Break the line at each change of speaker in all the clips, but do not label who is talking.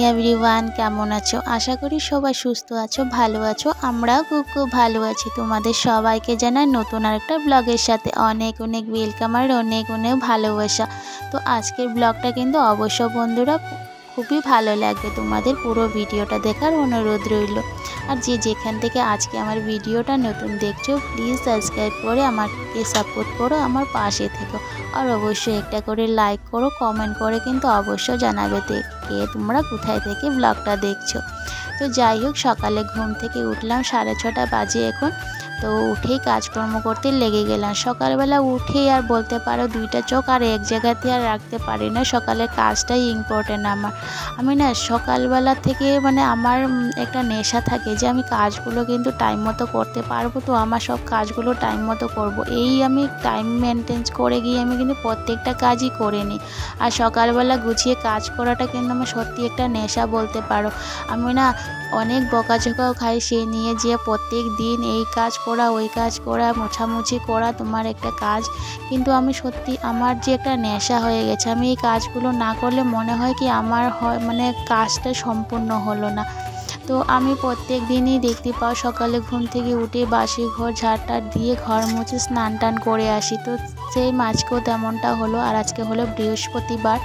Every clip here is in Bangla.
এভরিওয়ান, কেমন আছো? আশা করি সবাই সুস্থ আছো, ভালো আছো। আমরাও খুব খুব ভালো আছি। তোমাদের সবাইকে জানাই নতুন আরেকটা ব্লগের সাথে অনেক অনেক ওয়েলকাম আর অনেক অনেক ভালোবাসা। তো আজকের ব্লগটা কিন্তু অবশ্য বন্ধুরা খুবই ভালো লাগবে, তোমাদের পুরো ভিডিওটা দেখার অনুরোধ রইল। আর যে যেখান থেকে আজকে আমার ভিডিওটা নতুন দেখছো, প্লিজ সাবস্ক্রাইব করে আমাকে সাপোর্ট করো, আমার পাশে থেকো। আর অবশ্যই একটা করে লাইক করো, কমেন্ট করে কিন্তু অবশ্যই জানাবে কে তোমরা কোথায় থেকে ব্লগটা দেখছো। তো যাই হোক, সকালে ঘুম থেকে উঠলাম 6:30 বাজে এখন। তো উঠেই কাজকর্ম করতে লেগে গেলাম। সকালবেলা উঠেই আর বলতে পারো দুইটা চোখ আর এক জায়গাতে আর রাখতে পারি না। সকালের কাজটাই ইম্পর্টেন্ট আমার। আমি না সকালবেলা থেকে আমার একটা নেশা থাকে যে আমি কাজগুলো কিন্তু টাইম মতো করতে পারবো, তো আমার সব কাজগুলো টাইম মতো করব। এই আমি টাইম মেনটেন করে গিয়ে আমি কিন্তু প্রত্যেকটা কাজই করে নিই। আর সকালবেলা গুছিয়ে কাজ করাটা কিন্তু আমার সত্যি একটা নেশা বলতে পারো। আমি না অনেক বকাঝকাও খাই সেই নিয়ে, যে প্রত্যেক দিন এই কাজ করা, ওই কাজ করা, মোছামুছি করা তোমার একটা কাজ। কিন্তু আমি সত্যি আমার যে একটা নেশা হয়ে গেছে, আমি এই কাজগুলো না করলে মনে হয় কি আমার কাজটা সম্পূর্ণ হলো না। তো আমি প্রত্যেক দিনই দেখতে পাও সকালে ঘুম থেকে উঠে বাসি ঘর ঝাড়টার দিয়ে ঘর মুছে স্নান টান করে আসি। তো সেই আজকেও তেমনটা হলো। আর আজকে হলো বৃহস্পতিবার।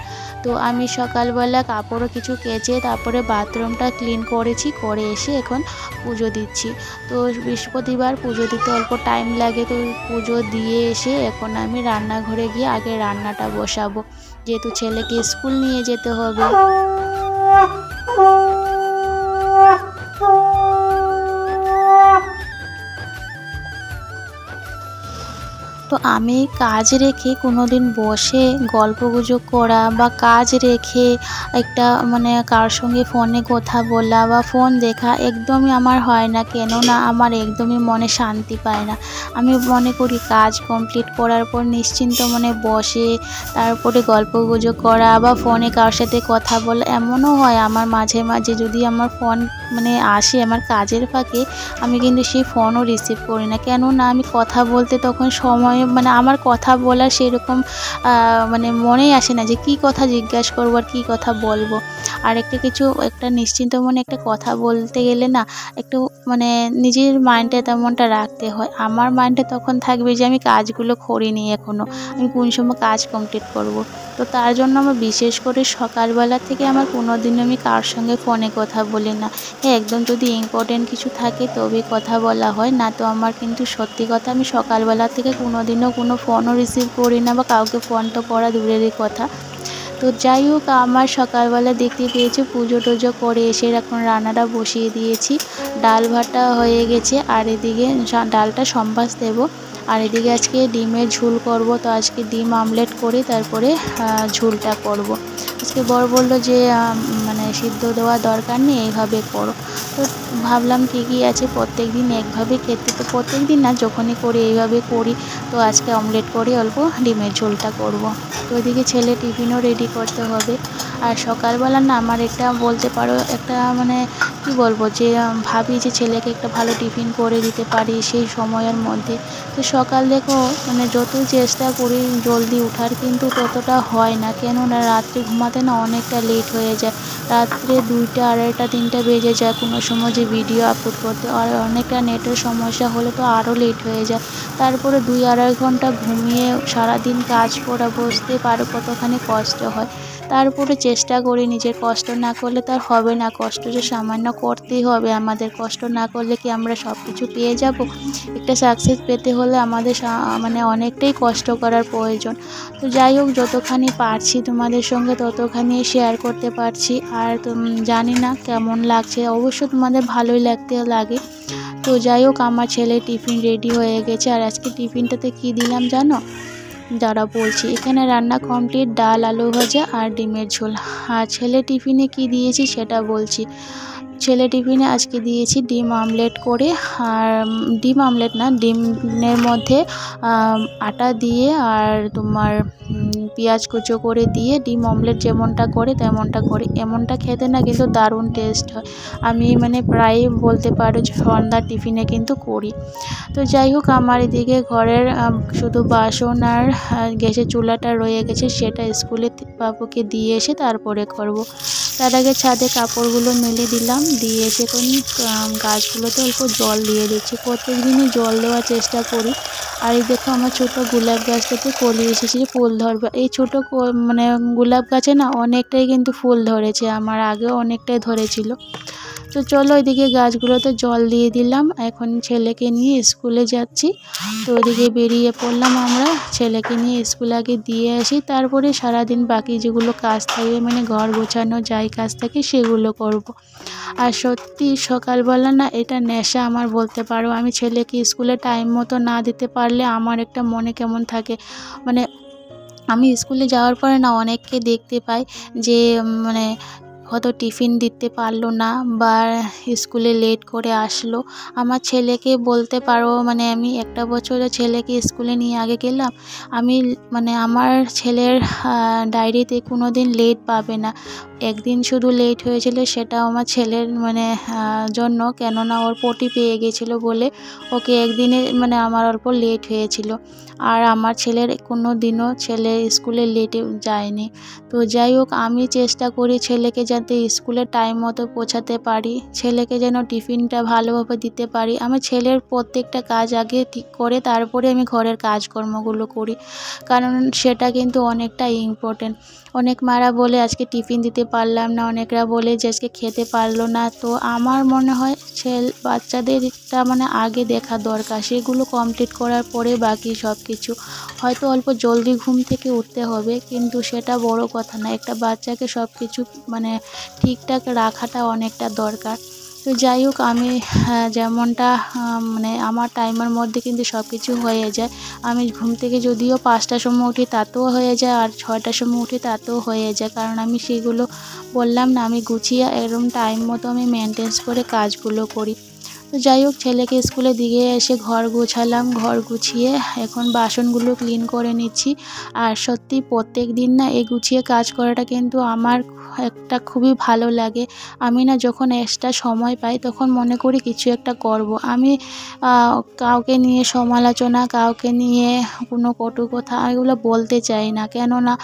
তো আমি সকালবেলা কাপড়ও কিছু কেচে তারপরে বাথরুমটা ক্লিন করেছি, করে এসে এখন পুজো দিচ্ছি। তো বৃহস্পতিবার পুজো দিতে অল্প টাইম লাগে, তো পুজো দিয়ে এসে এখন আমি রান্নাঘরে গিয়ে আগে রান্নাটা বসাবো, যেহেতু ছেলেকে স্কুল নিয়ে যেতে হবে। তো আমি কাজ রেখে কোনো দিন বসে গল্পগুজব করা বা কাজ রেখে একটা কার সঙ্গে ফোনে কথা বলা বা ফোন দেখা একদমই আমার হয় না। কেননা আমার একদমই মনে শান্তি পায় না। আমি মনে করি কাজ কমপ্লিট করার পর নিশ্চিন্ত মনে বসে তারপরে গল্পগুজব করা বা ফোনে কার সাথে কথা বলা। এমনও হয় আমার মাঝে মাঝে যদি আমার ফোন আসে আমার কাজের ফাঁকে, আমি কিন্তু সেই ফোনও রিসিভ করি না। কেননা আমি কথা বলতে তখন সময় আমার কথা বলার সেরকম মনেই আসে না যে কি কথা জিজ্ঞাসা করবো আর কী কথা বলবো। আর একটা নিশ্চিন্ত মনে একটা কথা বলতে গেলে না একটু নিজের মাইন্ডে তেমনটা রাখতে হয়। আমার মাইন্ডে তখন থাকবে যে আমি কাজগুলো করিনি এখনও, আমি কোন সময় কাজ কমপ্লিট করব। তো তার জন্য আমার বিশেষ করে সকালবেলা থেকে আমার কোনো দিনও আমি কার সঙ্গে ফোনে কথা বলি না। হ্যাঁ, একদম যদি ইম্পর্টেন্ট কিছু থাকে তবে কথা বলা হয়, না তো আমার কিন্তু সত্যি কথা আমি সকালবেলা থেকে কোনো দিনও কোনো ফোনও রিসিভ করি না বা কাউকে ফোন তো করা দূরেরই কথা। তো যাই হোক, আমার সকালবেলা দেখতে পেয়েছি পুজো টুজো করে এসে এখন রান্নাটা বসিয়ে দিয়েছি। ডাল ভাতটা হয়ে গেছে আর এদিকে ডালটা সম্বাস দেবো। আর এদিকে আজকে ডিমের ঝোল করব। তো আজকে ডিম আমলেট করে তারপরে ঝোলটা করব। আজকে বর বললো যে সিদ্ধ দেওয়া দরকার নেই, এইভাবে করো। তো ভাবলাম ঠিকই আছে, প্রত্যেক দিন একভাবে খেতে তো প্রত্যেক দিন না, যখনই করি এইভাবে করি। তো আজকে অমলেট করে অল্প ডিমের ঝোলটা করব। তো ওইদিকে ছেলে টিফিনও রেডি করতে হবে। আর সকালবেলা না আমার একটা বলতে পারো একটা কী বলবো, যে ভাবি যে ছেলেকে একটা ভালো টিফিন করে দিতে পারি সেই সময়ের মধ্যে। তো সকাল দেখো যতই চেষ্টা করি জলদি ওঠার, কিন্তু ততটা হয় না। কেননা রাত্রে ঘুমাতে না অনেকটা লেট হয়ে যায়। রাত্রে 2টা, 2:30, 3টা বেজে যায় কোনো সময় যে ভিডিও আপলোড করতে। আর অনেকটা নেটের সমস্যা হলে তো আরও লেট হয়ে যায়। তারপরে 2-2.5 ঘন্টা ঘুমিয়ে সারাদিন কাজ করা, বুঝতে পারো কতখানি কষ্ট হয়। তারপরে চেষ্টা করি নিজের কষ্ট না করলে তো আর হবে না। কষ্ট যে সামান্য করতেই হবে আমাদের। কষ্ট না করলে কি আমরা সব কিছু পেয়ে যাব? একটা সাকসেস পেতে হলে আমাদের অনেকটাই কষ্ট করার প্রয়োজন। তো যাই হোক, যতখানি পারছি তোমাদের সঙ্গে ততখানি শেয়ার করতে পারছি। আর জানি না কেমন লাগছে, অবশ্য তোমাদের ভালোই লাগতে লাগে। তো যাই হোক, আমার ছেলে টিফিন রেডি হয়ে গেছে। আর আজকে টিফিনটাতে কি দিলাম জানো? যারা বলছি, এখানে রান্না কমপ্লিট, ডাল, আলু ভাজা আর ডিমের ঝোল। আর ছেলে টিফিনে কি দিয়েছি সেটা বলছি। ছেলে টিফিনে আজকে দিয়েছি ডিম আমলেট করে। আর ডিম আমলেট না, ডিমের মধ্যে আটা দিয়ে আর তোমার পেঁয়াজ কুচো করে দিয়ে ডিম অমলেট যেমনটা করে তেমনটা করি। এমনটা খেতে না কিন্তু দারুণ টেস্ট হয়। আমি প্রায়ই বলতে পারো সন্ধ্যার টিফিনে কিন্তু করি। তো যাই হোক, আমার এদিকে ঘরের শুধু বাসন আর গ্যাসের চুলাটা রয়ে গেছে, সেটা স্কুলে বাবুকে দিয়ে এসে তারপরে করব। তার আগে ছাদে কাপড়গুলো মেলে দিলাম, দিয়ে এসে এখন গাছগুলোতে অল্প জল দিয়ে দিচ্ছি। প্রত্যেক দিনই জল দেওয়ার চেষ্টা করি। আর এই দেখো আমার ছোট গোলাপ গাছটাতে কলি এসেছে, ফুল ধরবে। এই ছোট মানে গোলাপ গাছে না অনেকটাই কিন্তু ফুল ধরেছে, আমার আগেও অনেকটাই ধরেছিল। তো চলো এদিকে গাছগুলোতে জল দিয়ে দিলাম। এখন ছেলেকে নিয়ে স্কুলে যাচ্ছি, তো ওইদিকে বেরিয়ে পড়লাম আমরা। ছেলেকে নিয়ে স্কুলে আগে দিয়ে আসি, তারপরে সারাদিন বাকি যেগুলো কাজ থাকবে, মানে ঘর গোছানো যাই কাজ থাকে সেগুলো করব। আর সত্যি সকালবেলা না এটা নেশা আমার বলতে পারো। আমি ছেলেকে স্কুলে টাইম মতো না দিতে পারলে আমার একটা মনে কেমন থাকে, মানে আমি স্কুলে যাওয়ার পরে না অনেককে দেখতে পাই যে মানে হয়তো টিফিন দিতে পারলো না বা স্কুলে লেট করে আসলো। আমার ছেলেকে বলতে পারো, মানে আমি একটা বছরে ছেলেকে স্কুলে নিয়ে আগে গেলাম, আমি মানে আমার ছেলের ডায়েরিতে কোনো দিন লেট পাবে না। একদিন শুধু লেট হয়েছিল, সেটাও আমার ছেলের মানে জন্য, কেননা ওর পটি পেয়ে গেছিলো বলে ওকে একদিনে মানে আমার অল্প লেট হয়েছিল। আর আমার ছেলের কোনো দিনও ছেলে স্কুলে লেটে যায়নি। তো যাই হোক, আমি চেষ্টা করি ছেলেকে যাতে স্কুলে টাইম মতো পৌঁছাতে পারি, ছেলেকে যেন টিফিনটা ভালোভাবে দিতে পারি। আমি ছেলের প্রত্যেকটা কাজ আগে ঠিক করে তারপরে আমি ঘরের কাজকর্মগুলো করি, কারণ সেটা কিন্তু অনেকটা ইম্পর্টেন্ট। অনেক মারা বলে আজকে টিফিন দিতে পারলাম না, অনেকরা বলে যে আজকে খেতে পারলো না। তো আমার মনে হয় বাচ্চাদেরটা মানে আগে দেখা দরকার, সেগুলো কমপ্লিট করার পরে বাকি সব কিছু। হয়তো অল্প জলদি ঘুম থেকে উঠতে হবে, কিন্তু সেটা বড় কথা না। একটা বাচ্চাকে সব কিছু মানে ঠিকঠাক রাখাটা অনেকটা দরকার। তো যাই হোক, আমি যেমনটা মানে আমার টাইমের মধ্যে কিন্তু সব কিছু হয়ে যায়। আমি ঘুম থেকে যদিও 5টার সময় উঠি তাতেও হয়ে যায়, আর 6টার সময় উঠি তাতেও হয়ে যায়, কারণ আমি সেগুলো বললাম না, আমি গুছিয়ে এরকম টাইম মতো আমি মেনটেন করে কাজগুলো করি। তো যাই হোক, ছেলেকে স্কুলে দিয়ে এসে ঘর গোছালাম, ঘর গুছিয়ে এখন বাসনগুলো ক্লিন করে নিচ্ছি। আর সত্যি প্রত্যেক দিন না এই গুছিয়ে কাজ করাটা কিন্তু আমার একটা খুবই ভালো লাগে। আমি না যখন এক্সট্রা সময় পাই তখন মনে করি কিছু একটা করব। আমি কাউকে নিয়ে সমালোচনা, কাউকে নিয়ে কোনো কটু কথা এগুলো বলতে চাই না, কেননা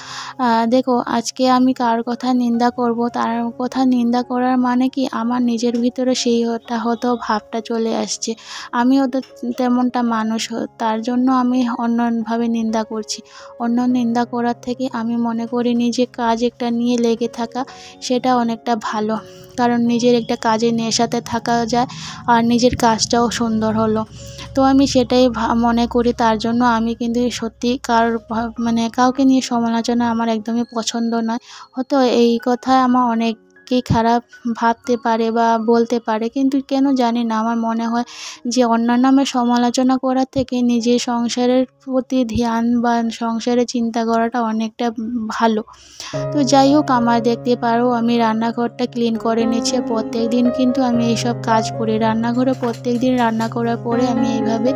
দেখো আজকে আমি কার কথা নিন্দা করব, তার কথা নিন্দা করার মানে কি আমার নিজের ভিতরে সেইটা হয়তো ভাবটা চলে আসছে, আমিও তো তেমনটা মানুষ, তার জন্য আমি অন্যভাবে নিন্দা করছি। অন্য নিন্দা করার থেকে আমি মনে করি নিজে কাজ একটা নিয়ে লেগে থাকা সেটা অনেকটা ভালো, কারণ নিজের একটা কাজে নেশাতে থাকা যায় আর নিজের কাজটাও সুন্দর হলো। তো আমি সেটাই মনে করি, তার জন্য আমি কিন্তু সত্যি মানে কাউকে নিয়ে সমালোচনা আমার একদমই পছন্দ নয়। হয়তো এই কথা আমার অনেকেই খারাপ ভাবতে পারে বা বলতে পারে, কিন্তু কেন জানি না আমার মনে হয় যে অন্যান্য নামে সমালোচনা করার থেকে নিজের সংসারের প্রতি ধ্যান বা সংসারে চিন্তা করাটা অনেকটা ভালো। তো যাই হোক, আমার দেখতে পারো আমি রান্নাঘরটা ক্লিন করে নিচ্ছি। প্রত্যেক দিন কিন্তু আমি এইসব কাজ করি রান্নাঘরে, প্রত্যেক দিন রান্না করার পরে আমি এইভাবে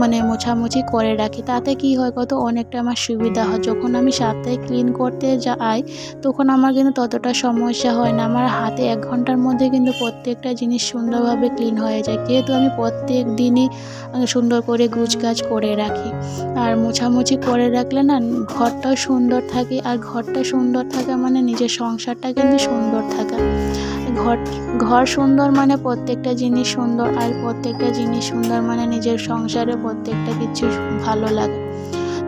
মানে মোছামুছি করে রাখি। তাতে কি হয় কত অনেকটা আমার সুবিধা হয়। যখন আমি সপ্তাহে ক্লিন করতে যাই তখন আমার কিন্তু ততটা সমস্যা হয় না, আমার হাতে 1 ঘন্টার মধ্যে কিন্তু প্রত্যেকটা জিনিস সুন্দরভাবে ক্লিন হয়ে যায়, যেহেতু আমি প্রত্যেক দিনই সুন্দর করে গুছগাছ করে রাখি। আর মোছামুছি করে রাখলে না ঘরটাও সুন্দর থাকে, আর ঘরটা সুন্দর থাকা মানে নিজের সংসারটা কিন্তু সুন্দর থাকা। ঘর সুন্দর মানে প্রত্যেকটা জিনিস সুন্দর, আর প্রত্যেকটা জিনিস সুন্দর মানে নিজের সংসারে প্রত্যেকটা কিছু ভালো লাগে।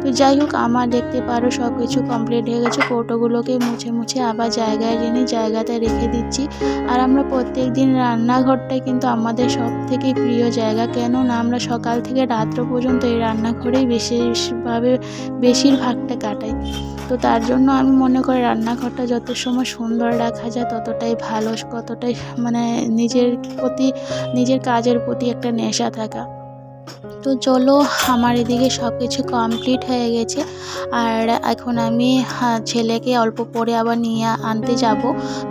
তো যাই হোক, আমার দেখতে পারো সব কিছু কমপ্লিট হয়ে গেছে। কৌটোগুলোকে মুছে আবার জায়গায় এনে জায়গাতে রেখে দিচ্ছি। আর আমরা প্রত্যেক দিন রান্নাঘরটাই কিন্তু আমাদের সব থেকে প্রিয় জায়গা, কেননা আমরা সকাল থেকে রাত্র পর্যন্ত এই রান্নাঘরেই বেশিরভাগটা কাটাই। তো তার জন্য আমি মনে করি রান্নাঘরটা যত সময় সুন্দর রাখা যায় ততটাই ভালো, কতটাই মানে নিজের কাজের প্রতি একটা নেশা থাকা। তো চলো, আমার এদিকে সব কিছু কমপ্লিট হয়ে গেছে। আর এখন আমি ছেলেকে অল্প পরে আবার নিয়ে আনতে যাব।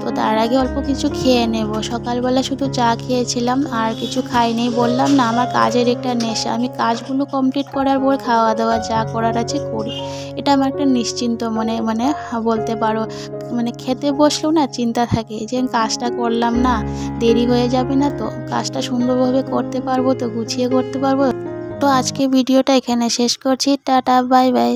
তো তার আগে অল্প কিছু খেয়ে নেব। সকালবেলা শুধু চা খেয়েছিলাম, আর কিছু খাইনি। বললাম না আমার কাজের একটা নেশা, আমি কাজগুলো কমপ্লিট করার পর খাওয়া দাওয়া যা করার আছে করি। এটা আমার একটা নিশ্চিন্ত মানে বলতে পারো, মানে খেতে বসলেও না চিন্তা থাকে যে কাজটা করলাম না, দেরি হয়ে যাবে না, তো কাজটা সুন্দরভাবে করতে পারবো, তো গুছিয়ে করতে পারবো। তো আজকে ভিডিওটা এখানে শেষ করছি। Tata, bye bye.